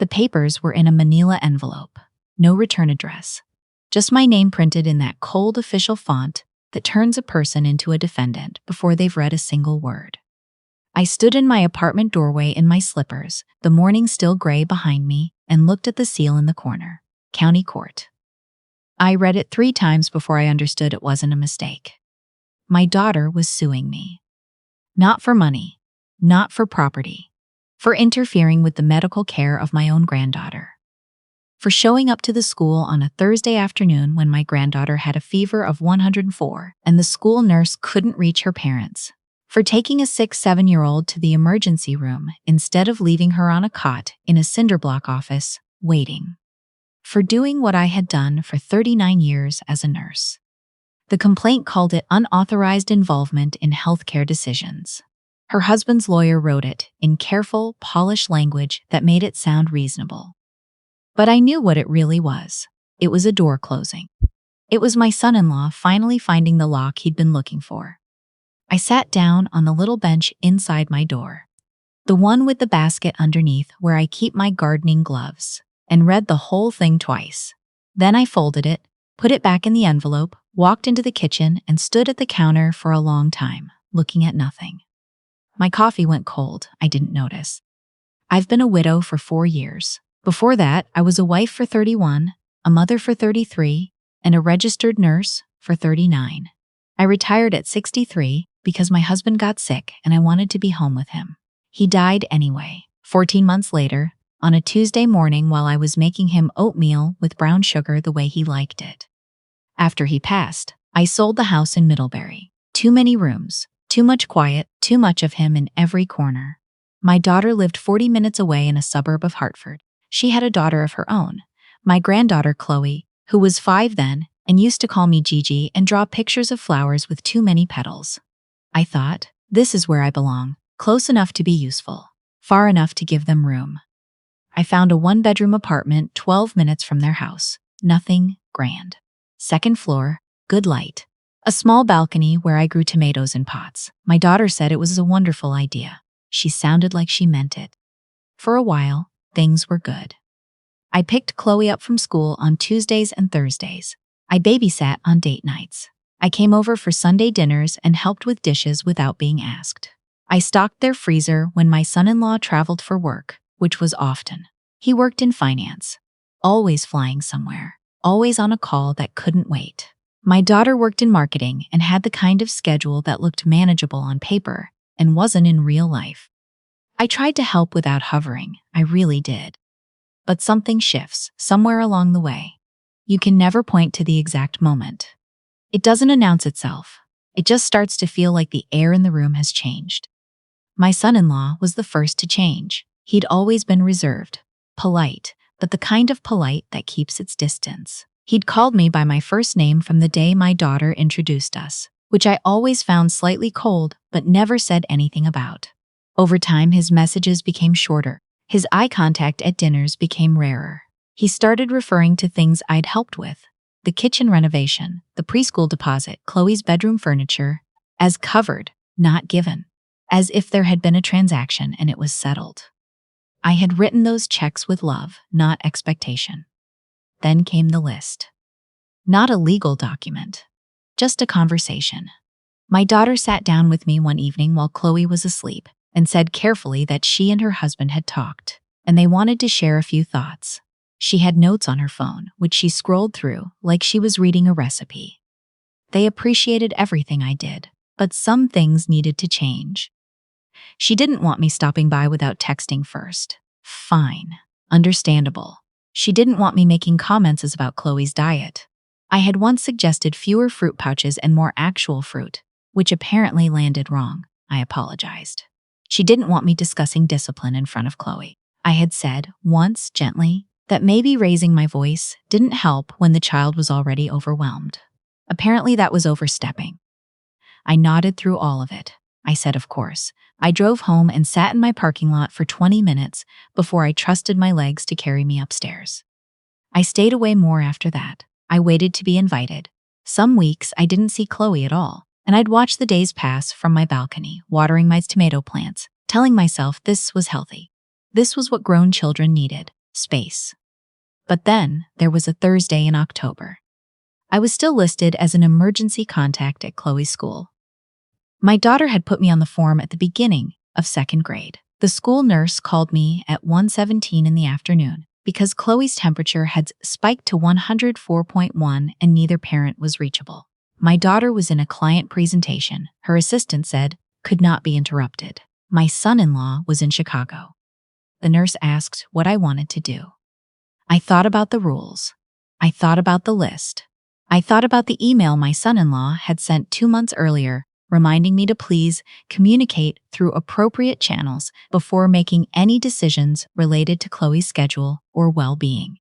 The papers were in a manila envelope. No return address. Just my name printed in that cold official font that turns a person into a defendant before they've read a single word. I stood in my apartment doorway in my slippers, the morning still gray behind me, and looked at the seal in the corner. County Court. I read it 3 times before I understood it wasn't a mistake. My daughter was suing me. Not for money, not for property, for interfering with the medical care of my own granddaughter. For showing up to the school on a Thursday afternoon when my granddaughter had a fever of 104 and the school nurse couldn't reach her parents. For taking a sick 7-year-old to the emergency room instead of leaving her on a cot in a cinderblock office, waiting. For doing what I had done for 39 years as a nurse. The complaint called it unauthorized involvement in healthcare decisions. Her husband's lawyer wrote it in careful, polished language that made it sound reasonable. But I knew what it really was. It was a door closing. It was my son-in-law finally finding the lock he'd been looking for. I sat down on the little bench inside my door, the one with the basket underneath where I keep my gardening gloves, and read the whole thing twice. Then I folded it, put it back in the envelope, walked into the kitchen, and stood at the counter for a long time, looking at nothing. My coffee went cold. I didn't notice. I've been a widow for 4 years. Before that, I was a wife for 31, a mother for 33, and a registered nurse for 39. I retired at 63 because my husband got sick and I wanted to be home with him. He died anyway, 14 months later, on a Tuesday morning while I was making him oatmeal with brown sugar the way he liked it. After he passed, I sold the house in Middlebury. Too many rooms, too much quiet, too much of him in every corner. My daughter lived 40 minutes away in a suburb of Hartford. She had a daughter of her own, my granddaughter Chloe, who was 5 then and used to call me Gigi and draw pictures of flowers with too many petals. I thought, this is where I belong, close enough to be useful, far enough to give them room. I found a 1-bedroom apartment 12 minutes from their house. Nothing grand. 2nd floor, good light. A small balcony where I grew tomatoes in pots. My daughter said it was a wonderful idea. She sounded like she meant it. For a while, things were good. I picked Chloe up from school on Tuesdays and Thursdays. I babysat on date nights. I came over for Sunday dinners and helped with dishes without being asked. I stocked their freezer when my son-in-law traveled for work, which was often. He worked in finance, always flying somewhere, always on a call that couldn't wait. My daughter worked in marketing and had the kind of schedule that looked manageable on paper and wasn't in real life. I tried to help without hovering, I really did. But something shifts somewhere along the way. You can never point to the exact moment. It doesn't announce itself. It just starts to feel like the air in the room has changed. My son-in-law was the first to change. He'd always been reserved, polite, but the kind of polite that keeps its distance. He'd called me by my first name from the day my daughter introduced us, which I always found slightly cold but never said anything about. Over time, his messages became shorter. His eye contact at dinners became rarer. He started referring to things I'd helped with, the kitchen renovation, the preschool deposit, Chloe's bedroom furniture, as covered, not given, as if there had been a transaction and it was settled. I had written those checks with love, not expectation. Then came the list. Not a legal document, just a conversation. My daughter sat down with me one evening while Chloe was asleep and said carefully that she and her husband had talked, and they wanted to share a few thoughts. She had notes on her phone, which she scrolled through like she was reading a recipe. They appreciated everything I did, but some things needed to change. She didn't want me stopping by without texting first. Fine. Understandable. She didn't want me making comments about Chloe's diet. I had once suggested fewer fruit pouches and more actual fruit, which apparently landed wrong. I apologized. She didn't want me discussing discipline in front of Chloe. I had said, once, gently, that maybe raising my voice didn't help when the child was already overwhelmed. Apparently that was overstepping. I nodded through all of it. I said, of course. I drove home and sat in my parking lot for 20 minutes before I trusted my legs to carry me upstairs. I stayed away more after that. I waited to be invited. Some weeks I didn't see Chloe at all, and I'd watch the days pass from my balcony, watering my tomato plants, telling myself this was healthy. This was what grown children needed. Space. But then, there was a Thursday in October. I was still listed as an emergency contact at Chloe's school. My daughter had put me on the form at the beginning of second grade. The school nurse called me at 1:17 in the afternoon because Chloe's temperature had spiked to 104.1 and neither parent was reachable. My daughter was in a client presentation, her assistant said, could not be interrupted. My son-in-law was in Chicago. The nurse asked what I wanted to do. I thought about the rules. I thought about the list. I thought about the email my son-in-law had sent 2 months earlier, reminding me to please communicate through appropriate channels before making any decisions related to Chloe's schedule or well-being.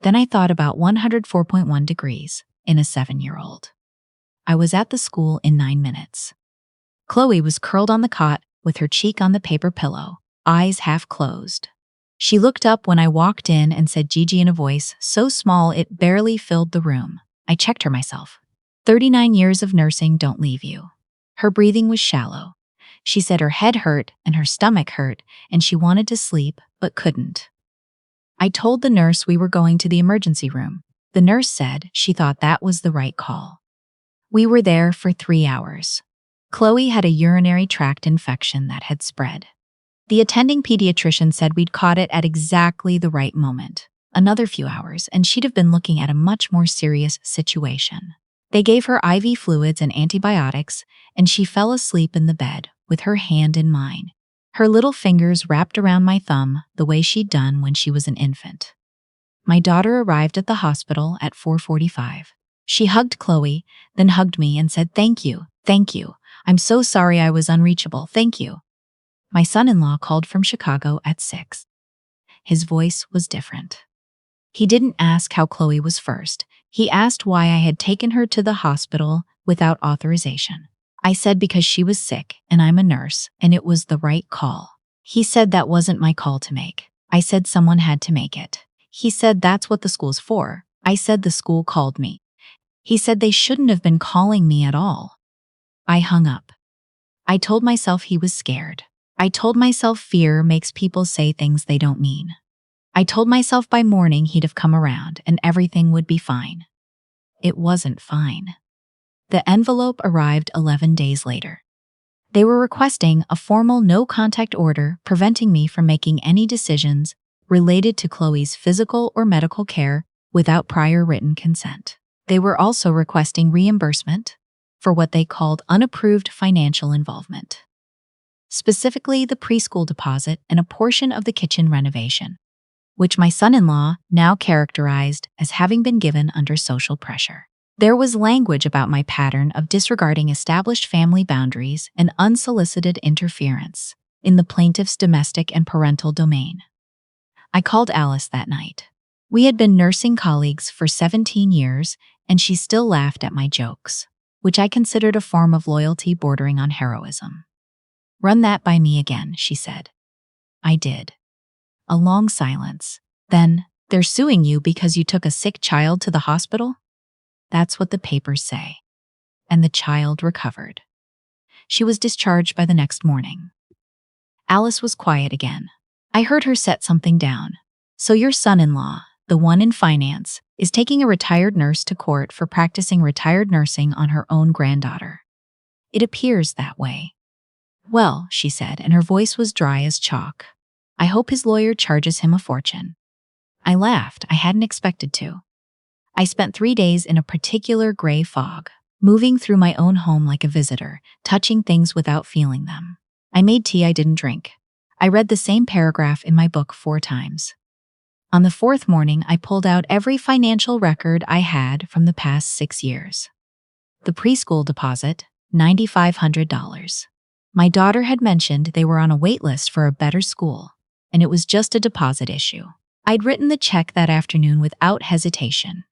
Then I thought about 104.1 degrees in a 7-year-old. I was at the school in 9 minutes. Chloe was curled on the cot with her cheek on the paper pillow, eyes half closed. She looked up when I walked in and said Gigi in a voice so small it barely filled the room. I checked her myself. 39 years of nursing don't leave you. Her breathing was shallow. She said her head hurt and her stomach hurt and she wanted to sleep but couldn't. I told the nurse we were going to the emergency room. The nurse said she thought that was the right call. We were there for 3 hours. Chloe had a urinary tract infection that had spread. The attending pediatrician said we'd caught it at exactly the right moment. Another few hours, and she'd have been looking at a much more serious situation. They gave her IV fluids and antibiotics, and she fell asleep in the bed with her hand in mine. Her little fingers wrapped around my thumb the way she'd done when she was an infant. My daughter arrived at the hospital at 4:45. She hugged Chloe, then hugged me and said, thank you. I'm so sorry I was unreachable, thank you. My son-in-law called from Chicago at 6. His voice was different. He didn't ask how Chloe was first. He asked why I had taken her to the hospital without authorization. I said because she was sick and I'm a nurse and it was the right call. He said that wasn't my call to make. I said someone had to make it. He said that's what the school's for. I said the school called me. He said they shouldn't have been calling me at all. I hung up. I told myself he was scared. I told myself fear makes people say things they don't mean. I told myself by morning he'd have come around and everything would be fine. It wasn't fine. The envelope arrived 11 days later. They were requesting a formal no-contact order preventing me from making any decisions related to Chloe's physical or medical care without prior written consent. They were also requesting reimbursement for what they called unapproved financial involvement. Specifically the preschool deposit and a portion of the kitchen renovation, which my son-in-law now characterized as having been given under social pressure. There was language about my pattern of disregarding established family boundaries and unsolicited interference in the plaintiff's domestic and parental domain. I called Alice that night. We had been nursing colleagues for 17 years, and she still laughed at my jokes, which I considered a form of loyalty bordering on heroism. Run that by me again, she said. I did. A long silence. Then, they're suing you because you took a sick child to the hospital? That's what the papers say. And the child recovered. She was discharged by the next morning. Alice was quiet again. I heard her set something down. So your son-in-law, the one in finance, is taking a retired nurse to court for practicing retired nursing on her own granddaughter. It appears that way. Well, she said, and her voice was dry as chalk. I hope his lawyer charges him a fortune. I laughed. I hadn't expected to. I spent 3 days in a particular gray fog, moving through my own home like a visitor, touching things without feeling them. I made tea I didn't drink. I read the same paragraph in my book 4 times. On the 4th morning, I pulled out every financial record I had from the past 6 years. The preschool deposit, $9,500. My daughter had mentioned they were on a wait list for a better school, and it was just a deposit issue. I'd written the check that afternoon without hesitation.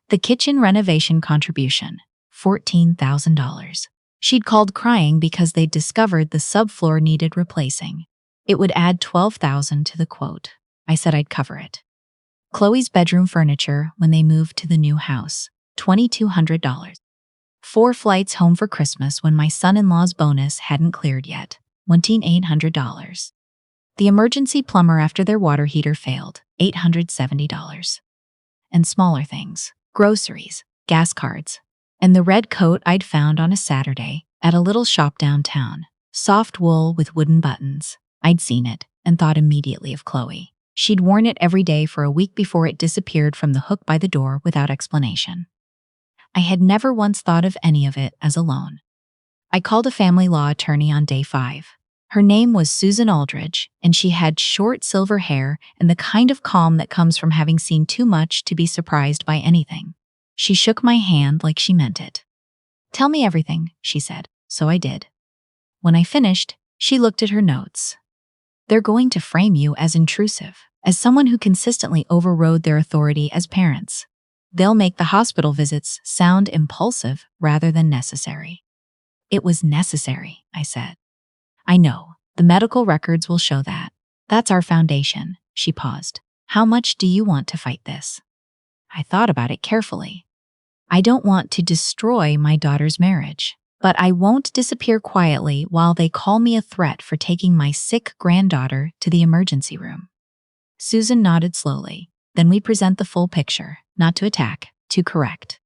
The kitchen renovation contribution, $14,000. She'd called crying because they'd discovered the subfloor needed replacing. It would add $12,000 to the quote. I said I'd cover it. Chloe's bedroom furniture when they moved to the new house, $2,200. 4 flights home for Christmas when my son-in-law's bonus hadn't cleared yet, $1,800. The emergency plumber after their water heater failed, $870. And smaller things, groceries, gas cards, and the red coat I'd found on a Saturday at a little shop downtown. Soft wool with wooden buttons. I'd seen it and thought immediately of Chloe. She'd worn it every day for a week before it disappeared from the hook by the door without explanation. I had never once thought of any of it as a loan. I called a family law attorney on day 5. Her name was Susan Aldridge, and she had short silver hair and the kind of calm that comes from having seen too much to be surprised by anything. She shook my hand like she meant it. "Tell me everything," she said, so I did. When I finished, she looked at her notes. "They're going to frame you as intrusive, as someone who consistently overrode their authority as parents. They'll make the hospital visits sound impulsive rather than necessary." "It was necessary," I said. "I know. The medical records will show that. That's our foundation." She paused. "How much do you want to fight this?" I thought about it carefully. I don't want to destroy my daughter's marriage, but I won't disappear quietly while they call me a threat for taking my sick granddaughter to the emergency room. Susan nodded slowly. "Then we present the full picture, not to attack, to correct."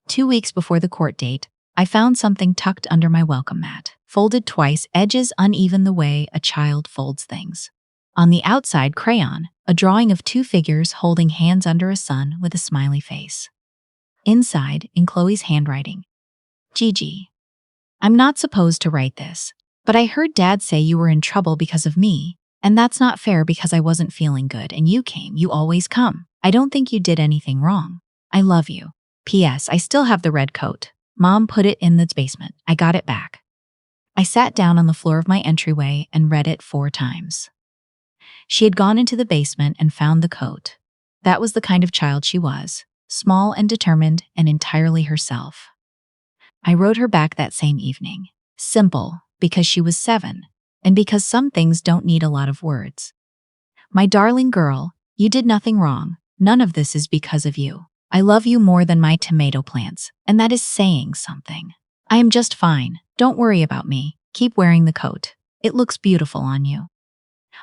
2 weeks before the court date, I found something tucked under my welcome mat, folded twice, edges uneven the way a child folds things. On the outside, crayon, a drawing of 2 figures holding hands under a sun with a smiley face. Inside, in Chloe's handwriting, "Gigi, I'm not supposed to write this, but I heard Dad say you were in trouble because of me, and that's not fair because I wasn't feeling good and you came. You always come. I don't think you did anything wrong. I love you. P.S. I still have the red coat. Mom put it in the basement. I got it back." I sat down on the floor of my entryway and read it 4 times. She had gone into the basement and found the coat. That was the kind of child she was, small and determined and entirely herself. I wrote her back that same evening. Simple, because she was 7, and because some things don't need a lot of words. "My darling girl, you did nothing wrong. None of this is because of you. I love you more than my tomato plants, and that is saying something. I am just fine. Don't worry about me. Keep wearing the coat. It looks beautiful on you."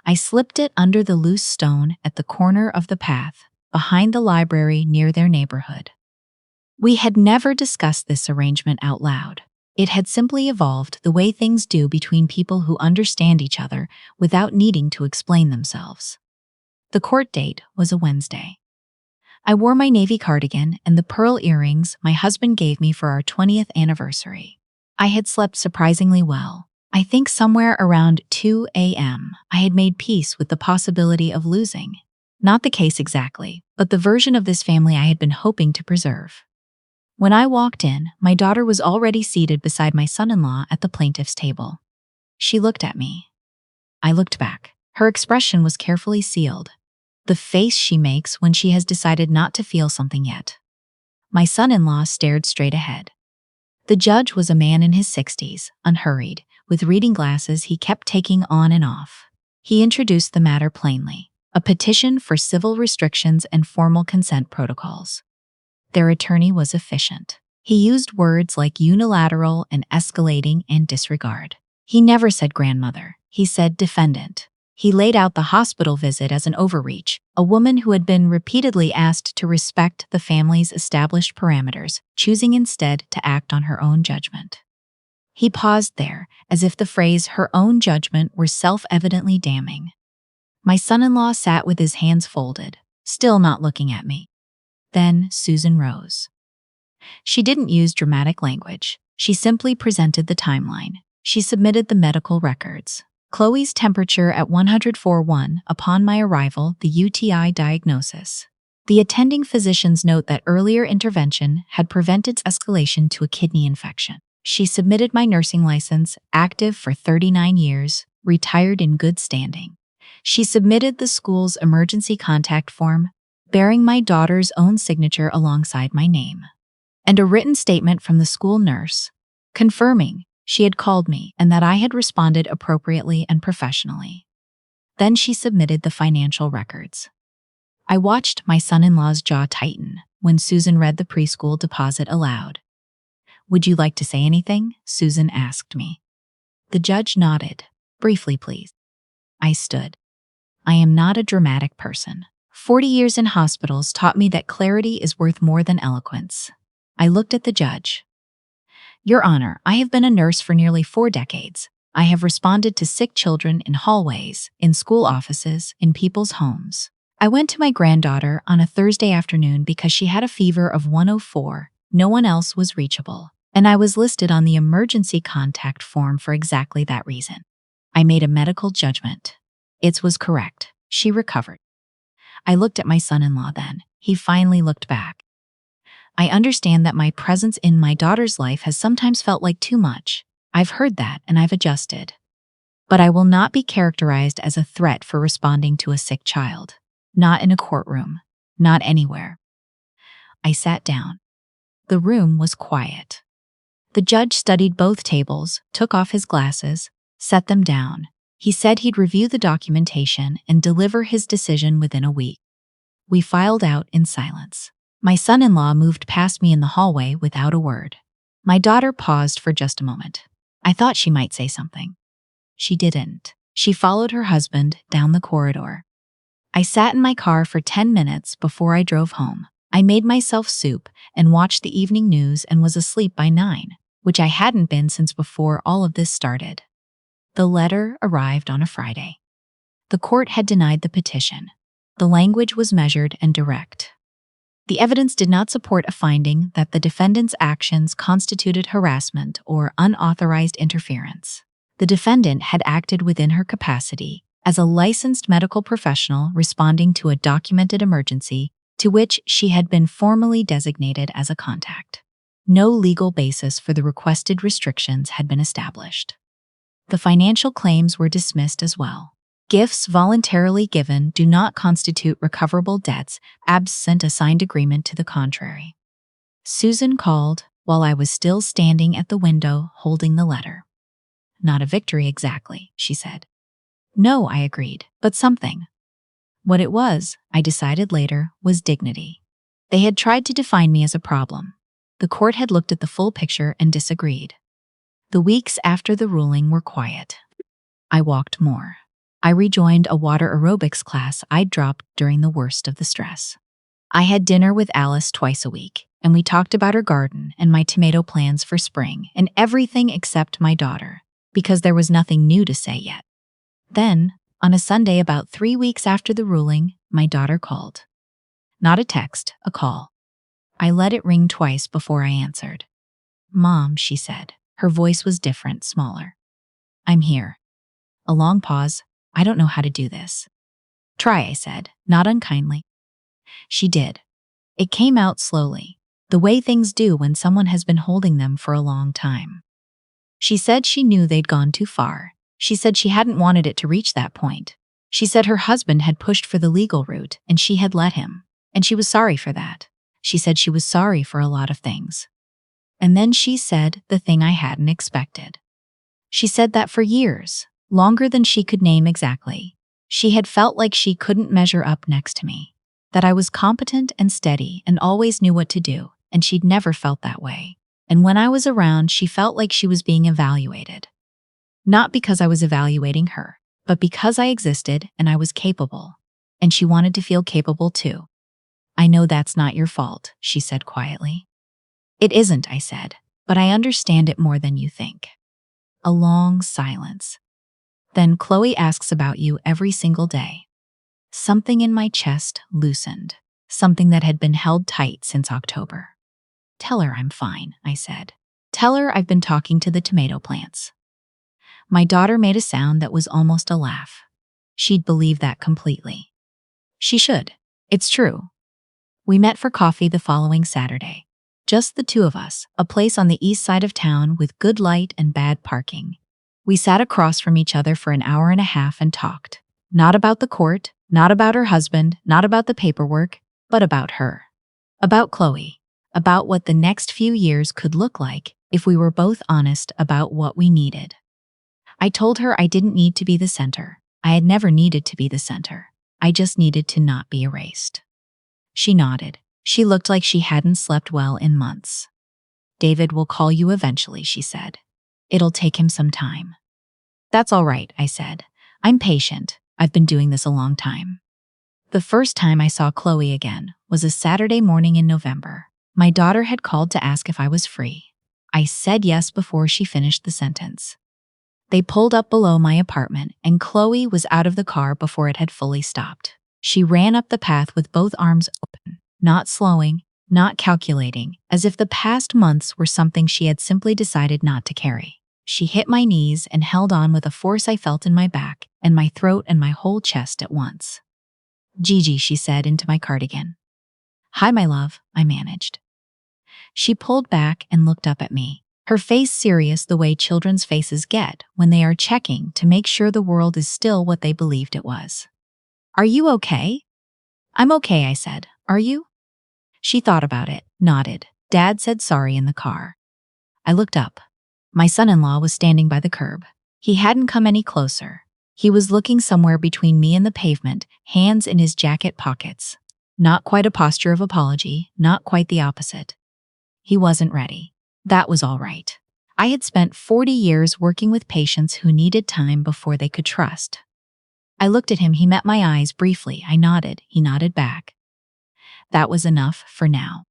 I slipped it under the loose stone at the corner of the path, behind the library near their neighborhood. We had never discussed this arrangement out loud. It had simply evolved the way things do between people who understand each other without needing to explain themselves. The court date was a Wednesday. I wore my navy cardigan and the pearl earrings my husband gave me for our 20th anniversary. I had slept surprisingly well. I think somewhere around 2 a.m., I had made peace with the possibility of losing. Not the case exactly, but the version of this family I had been hoping to preserve. When I walked in, my daughter was already seated beside my son-in-law at the plaintiff's table. She looked at me. I looked back. Her expression was carefully sealed. The face she makes when she has decided not to feel something yet. My son-in-law stared straight ahead. The judge was a man in his 60s, unhurried, with reading glasses he kept taking on and off. He introduced the matter plainly, a petition for civil restrictions and formal consent protocols. Their attorney was efficient. He used words like unilateral and escalating and disregard. He never said grandmother, he said defendant. He laid out the hospital visit as an overreach, a woman who had been repeatedly asked to respect the family's established parameters, choosing instead to act on her own judgment. He paused there, as if the phrase her own judgment were self-evidently damning. My son-in-law sat with his hands folded, still not looking at me. Then Susan rose. She didn't use dramatic language. She simply presented the timeline. She submitted the medical records. Chloe's temperature at 104.1 upon my arrival, the UTI diagnosis. The attending physician's note that earlier intervention had prevented escalation to a kidney infection. She submitted my nursing license, active for 39 years, retired in good standing. She submitted the school's emergency contact form, bearing my daughter's own signature alongside my name, and a written statement from the school nurse, confirming she had called me and that I had responded appropriately and professionally. Then she submitted the financial records. I watched my son-in-law's jaw tighten when Susan read the preschool deposit aloud. "Would you like to say anything?" Susan asked me. The judge nodded. "Briefly, please." I stood. I am not a dramatic person. 40 years in hospitals taught me that clarity is worth more than eloquence. I looked at the judge. Your Honor, I have been a nurse for nearly 4 decades. I have responded to sick children in hallways, in school offices, in people's homes. I went to my granddaughter on a Thursday afternoon because she had a fever of 104. No one else was reachable, and I was listed on the emergency contact form for exactly that reason. I made a medical judgment. It was correct. She recovered. I looked at my son-in-law then. He finally looked back. I understand that my presence in my daughter's life has sometimes felt like too much. I've heard that and I've adjusted. But I will not be characterized as a threat for responding to a sick child. Not in a courtroom. Not anywhere. I sat down. The room was quiet. The judge studied both tables, took off his glasses, set them down. He said he'd review the documentation and deliver his decision within a week. We filed out in silence. My son-in-law moved past me in the hallway without a word. My daughter paused for just a moment. I thought she might say something. She didn't. She followed her husband down the corridor. I sat in my car for 10 minutes before I drove home. I made myself soup and watched the evening news and was asleep by 9, which I hadn't been since before all of this started. The letter arrived on a Friday. The court had denied the petition. The language was measured and direct. The evidence did not support a finding that the defendant's actions constituted harassment or unauthorized interference. The defendant had acted within her capacity as a licensed medical professional responding to a documented emergency to which she had been formally designated as a contact. No legal basis for the requested restrictions had been established. The financial claims were dismissed as well. Gifts voluntarily given do not constitute recoverable debts absent a signed agreement to the contrary. Susan called while I was still standing at the window holding the letter. Not a victory exactly, she said. No, I agreed, but something. What it was, I decided later, was dignity. They had tried to define me as a problem. The court had looked at the full picture and disagreed. The weeks after the ruling were quiet. I walked more. I rejoined a water aerobics class I'd dropped during the worst of the stress. I had dinner with Alice twice a week, and we talked about her garden and my tomato plans for spring and everything except my daughter, because there was nothing new to say yet. Then, on a Sunday about 3 weeks after the ruling, my daughter called. Not a text, a call. I let it ring twice before I answered. Mom, she said. Her voice was different, smaller. I'm here. A long pause. I don't know how to do this. Try, I said, not unkindly. She did. It came out slowly, the way things do when someone has been holding them for a long time. She said she knew they'd gone too far. She said she hadn't wanted it to reach that point. She said her husband had pushed for the legal route and she had let him, and she was sorry for that. She said she was sorry for a lot of things. And then she said the thing I hadn't expected. She said that for years, longer than she could name exactly, she had felt like she couldn't measure up next to me, that I was competent and steady and always knew what to do, and she'd never felt that way. And when I was around, she felt like she was being evaluated. Not because I was evaluating her, but because I existed and I was capable, and she wanted to feel capable too. I know that's not your fault, she said quietly. It isn't, I said, but I understand it more than you think. A long silence. Then Chloe asks about you every single day. Something in my chest loosened, something that had been held tight since October. Tell her I'm fine, I said. Tell her I've been talking to the tomato plants. My daughter made a sound that was almost a laugh. She'd believe that completely. She should. It's true. We met for coffee the following Saturday. Just the two of us, a place on the east side of town with good light and bad parking. We sat across from each other for an hour and a half and talked. Not about the court, not about her husband, not about the paperwork, but about her. About Chloe. About what the next few years could look like if we were both honest about what we needed. I told her I didn't need to be the center. I had never needed to be the center. I just needed to not be erased. She nodded. She looked like she hadn't slept well in months. David will call you eventually, she said. It'll take him some time. That's all right, I said. I'm patient. I've been doing this a long time. The first time I saw Chloe again was a Saturday morning in November. My daughter had called to ask if I was free. I said yes before she finished the sentence. They pulled up below my apartment, and Chloe was out of the car before it had fully stopped. She ran up the path with both arms open, not slowing, not calculating, as if the past months were something she had simply decided not to carry. She hit my knees and held on with a force I felt in my back and my throat and my whole chest at once. "Gigi," she said into my cardigan. "Hi, my love," I managed. She pulled back and looked up at me, her face serious the way children's faces get when they are checking to make sure the world is still what they believed it was. "Are you okay?" "I'm okay," I said. "Are you?" She thought about it, nodded. "Dad said sorry in the car." I looked up. My son-in-law was standing by the curb. He hadn't come any closer. He was looking somewhere between me and the pavement, hands in his jacket pockets. Not quite a posture of apology, not quite the opposite. He wasn't ready. That was all right. I had spent 40 years working with patients who needed time before they could trust. I looked at him, he met my eyes briefly. I nodded, he nodded back. That was enough for now.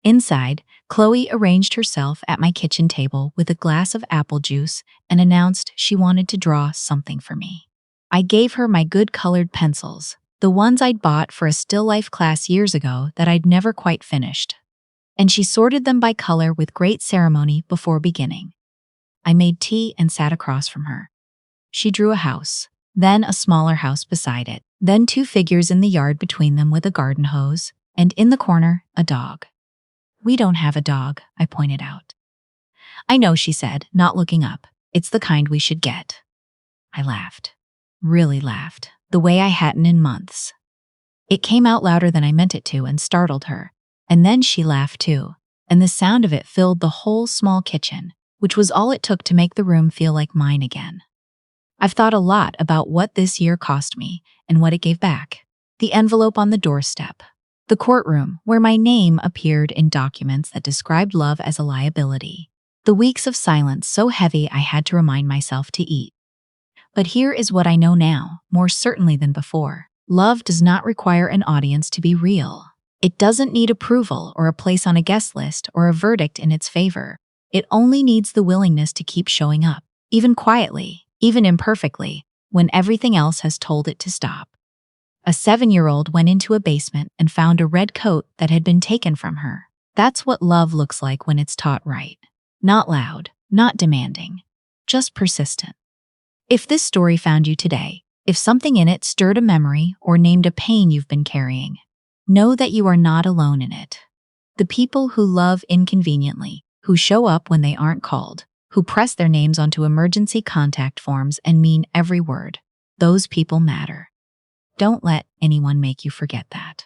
Inside, Chloe arranged herself at my kitchen table with a glass of apple juice and announced she wanted to draw something for me. I gave her my good colored pencils, the ones I'd bought for a still life class years ago that I'd never quite finished. And she sorted them by color with great ceremony before beginning. I made tea and sat across from her. She drew a house, then a smaller house beside it, then two figures in the yard between them with a garden hose, and in the corner, a dog. "We don't have a dog," I pointed out. "I know," she said, not looking up. "It's the kind we should get." I laughed. Really laughed, the way I hadn't in months. It came out louder than I meant it to and startled her. And then she laughed too, and the sound of it filled the whole small kitchen, which was all it took to make the room feel like mine again. I've thought a lot about what this year cost me and what it gave back. The envelope on the doorstep. The courtroom, where my name appeared in documents that described love as a liability. The weeks of silence so heavy I had to remind myself to eat. But here is what I know now, more certainly than before. Love does not require an audience to be real. It doesn't need approval or a place on a guest list or a verdict in its favor. It only needs the willingness to keep showing up, even quietly, even imperfectly, when everything else has told it to stop. A 7-year-old went into a basement and found a red coat that had been taken from her. That's what love looks like when it's taught right. Not loud, not demanding, just persistent. If this story found you today, if something in it stirred a memory or named a pain you've been carrying, know that you are not alone in it. The people who love inconveniently, who show up when they aren't called, who press their names onto emergency contact forms and mean every word, those people matter. Don't let anyone make you forget that.